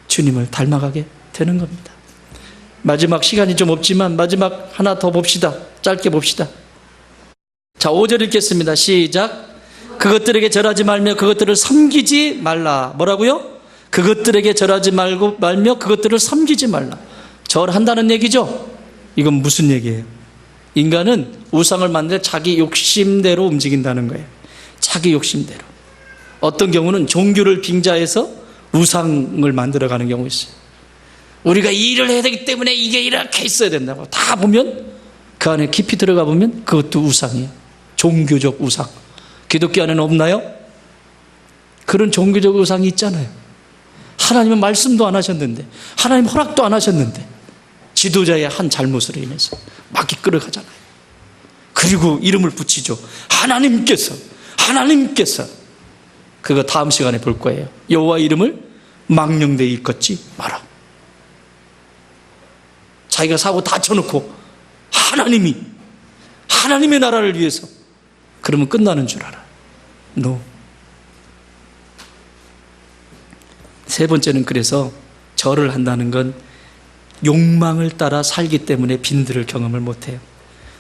주님을 닮아가게 되는 겁니다. 마지막 시간이 좀 없지만 마지막 하나 더 봅시다. 짧게 봅시다. 자, 5절 읽겠습니다. 시작. 그것들에게 절하지 말며 그것들을 섬기지 말라. 뭐라고요? 그것들에게 절하지 말며 그것들을 섬기지 말라. 절한다는 얘기죠. 이건 무슨 얘기예요? 인간은 우상을 만들 자기 욕심대로 움직인다는 거예요. 자기 욕심대로. 어떤 경우는 종교를 빙자해서 우상을 만들어가는 경우 있어요. 우리가 이 일을 해야 되기 때문에 이게 이렇게 있어야 된다고. 다 보면 그 안에 깊이 들어가 보면 그것도 우상이에요. 종교적 우상. 기독교 안에는 없나요? 그런 종교적 우상이 있잖아요. 하나님은 말씀도 안 하셨는데, 하나님 허락도 안 하셨는데 지도자의 한 잘못으로 인해서 막 이끌어가잖아요. 그리고 이름을 붙이죠. 하나님께서 그거 다음 시간에 볼 거예요. 여호와 이름을 망령되이 일컫지 마라. 자기가 사고 다 쳐놓고 하나님의 나라를 위해서 그러면 끝나는 줄 알아. No. 세 번째는 그래서 절을 한다는 건 욕망을 따라 살기 때문에 빈들을 경험을 못해요.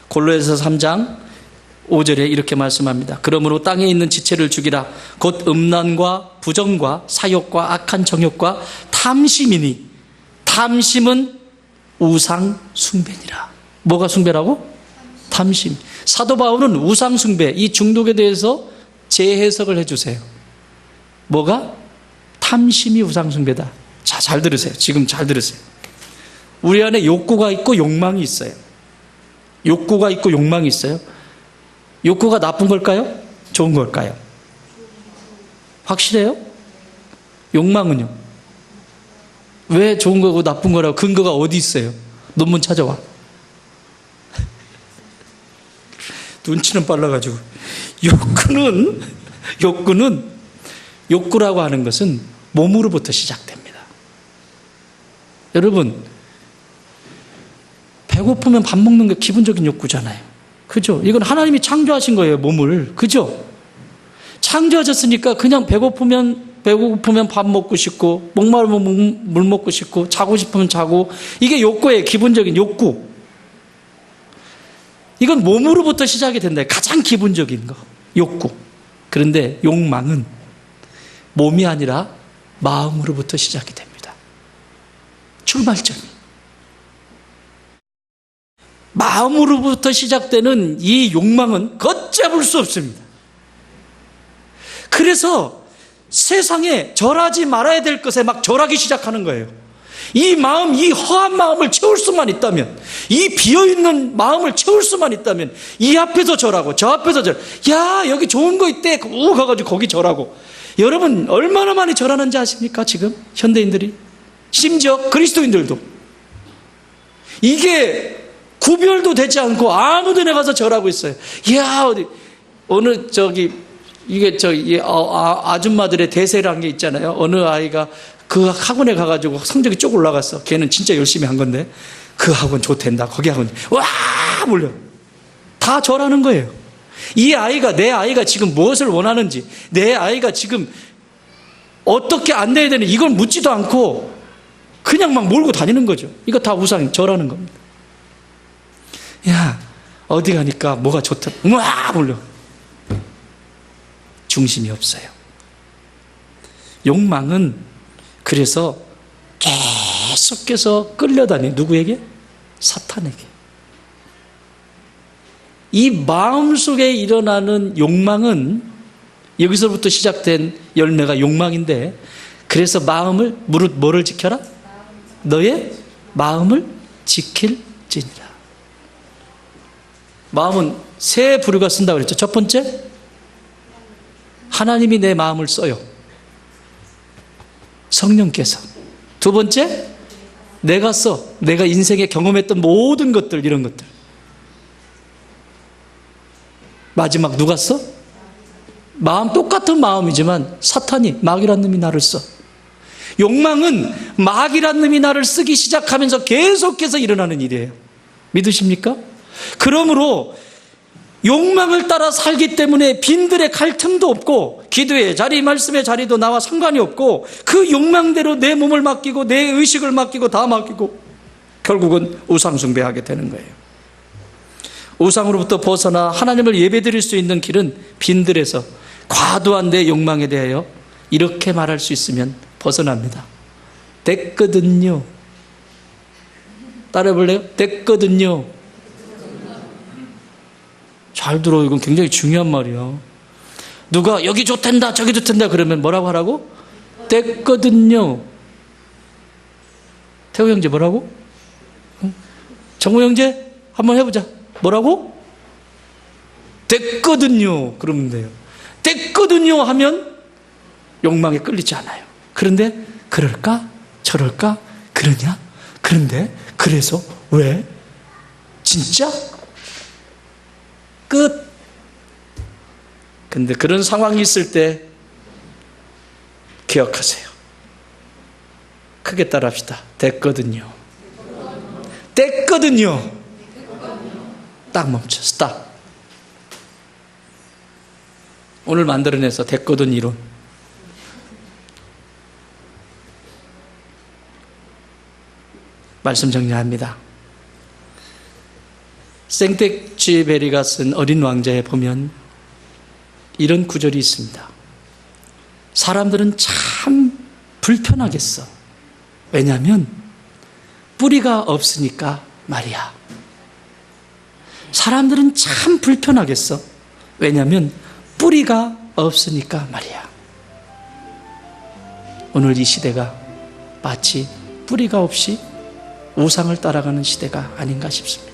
골로새서 3장 5절에 이렇게 말씀합니다. 그러므로 땅에 있는 지체를 죽이라. 곧 음란과 부정과 사욕과 악한 정욕과 탐심이니, 탐심은 우상 숭배니라. 뭐가 숭배라고? 탐심. 사도 바울은 우상 숭배, 이 중독에 대해서 재해석을 해주세요. 뭐가? 탐심이 우상 숭배다. 자, 잘 들으세요. 지금 잘 들으세요. 우리 안에 욕구가 있고 욕망이 있어요. 욕구가 있고 욕망이 있어요. 욕구가 나쁜 걸까요? 좋은 걸까요? 확실해요? 욕망은요? 왜 좋은 거고 나쁜 거라고 근거가 어디 있어요? 논문 찾아와. 눈치는 빨라가지고. 욕구라고 하는 것은 몸으로부터 시작됩니다. 여러분, 배고프면 밥 먹는 게 기본적인 욕구잖아요. 그죠? 이건 하나님이 창조하신 거예요, 몸을. 그죠? 창조하셨으니까 그냥 배고프면 밥 먹고 싶고, 목마르면 물 먹고 싶고, 자고 싶으면 자고, 이게 욕구예요, 기본적인 욕구. 이건 몸으로부터 시작이 된다. 가장 기본적인 거, 욕구. 그런데 욕망은 몸이 아니라 마음으로부터 시작이 됩니다. 출발점이. 마음으로부터 시작되는 이 욕망은 걷잡을 수 없습니다. 그래서 세상에 절하지 말아야 될 것에 막 절하기 시작하는 거예요. 이 마음, 이 허한 마음을 채울 수만 있다면, 이 비어있는 마음을 채울 수만 있다면, 이 앞에서 절하고 저 앞에서 야, 여기 좋은 거 있대, 우 가가지고 거기 절하고. 여러분 얼마나 많이 절하는지 아십니까? 지금 현대인들이, 심지어 그리스도인들도 이게 구별도 되지 않고 아무데나 가서 절하고 있어요. 야, 어느 아줌마들의 대세라는 게 있잖아요. 어느 아이가 그 학원에 가가지고 성적이 쭉 올라갔어. 걔는 진짜 열심히 한 건데 그 학원 좋댄다, 거기 학원, 와 몰려. 다 절하는 거예요. 이 아이가, 내 아이가 지금 무엇을 원하는지, 내 아이가 지금 어떻게 안내해야 되는지 이걸 묻지도 않고 그냥 막 몰고 다니는 거죠. 이거 다 우상, 절하는 겁니다. 야, 어디 가니까 뭐가 좋다, 와 몰려. 중심이 없어요. 욕망은 그래서 계속해서 끌려다니, 누구에게? 사탄에게. 이 마음속에 일어나는 욕망은 여기서부터 시작된 열매가 욕망인데, 그래서 마음을, 뭐를 지켜라? 너의 마음을 지킬지니라. 마음은 세 부류가 쓴다고 그랬죠. 첫 번째, 하나님이 내 마음을 써요. 성령께서. 두 번째, 내가 써. 내가 인생에 경험했던 모든 것들, 이런 것들. 마지막 누가 써? 마음, 똑같은 마음이지만 사탄이, 마귀란 놈이 나를 써. 욕망은 마귀란 놈이 나를 쓰기 시작하면서 계속해서 일어나는 일이에요. 믿으십니까? 그러므로 욕망을 따라 살기 때문에 빈들에 갈 틈도 없고, 기도의 자리, 말씀의 자리도 나와 상관이 없고, 그 욕망대로 내 몸을 맡기고 내 의식을 맡기고 다 맡기고 결국은 우상 숭배하게 되는 거예요. 우상으로부터 벗어나 하나님을 예배드릴 수 있는 길은 빈들에서 과도한 내 욕망에 대하여 이렇게 말할 수 있으면 벗어납니다. 됐거든요. 따라해 볼래요? 됐거든요. 잘 들어. 이건 굉장히 중요한 말이야. 누가 여기 좋단다 저기 좋단다 그러면 뭐라고 하라고? 됐거든요. 태호 형제 뭐라고? 정우 형제 한번 해보자. 뭐라고? 됐거든요. 그러면 돼요. 됐거든요 하면 욕망에 끌리지 않아요. 그런데 그럴까? 저럴까? 그러냐? 그런데 그래서 왜? 진짜? 끝. 근데 그런 상황이 있을 때 기억하세요. 크게 따라합시다. 됐거든요. 됐거든요. 딱 멈춰. 스탑. 오늘 만들어내서 됐거든 이론. 말씀 정리합니다. 생텍쥐베리가 쓴 어린 왕자에 보면 이런 구절이 있습니다. 사람들은 참 불편하겠어. 왜냐하면 뿌리가 없으니까 말이야. 사람들은 참 불편하겠어. 왜냐하면 뿌리가 없으니까 말이야. 오늘 이 시대가 마치 뿌리가 없이 우상을 따라가는 시대가 아닌가 싶습니다.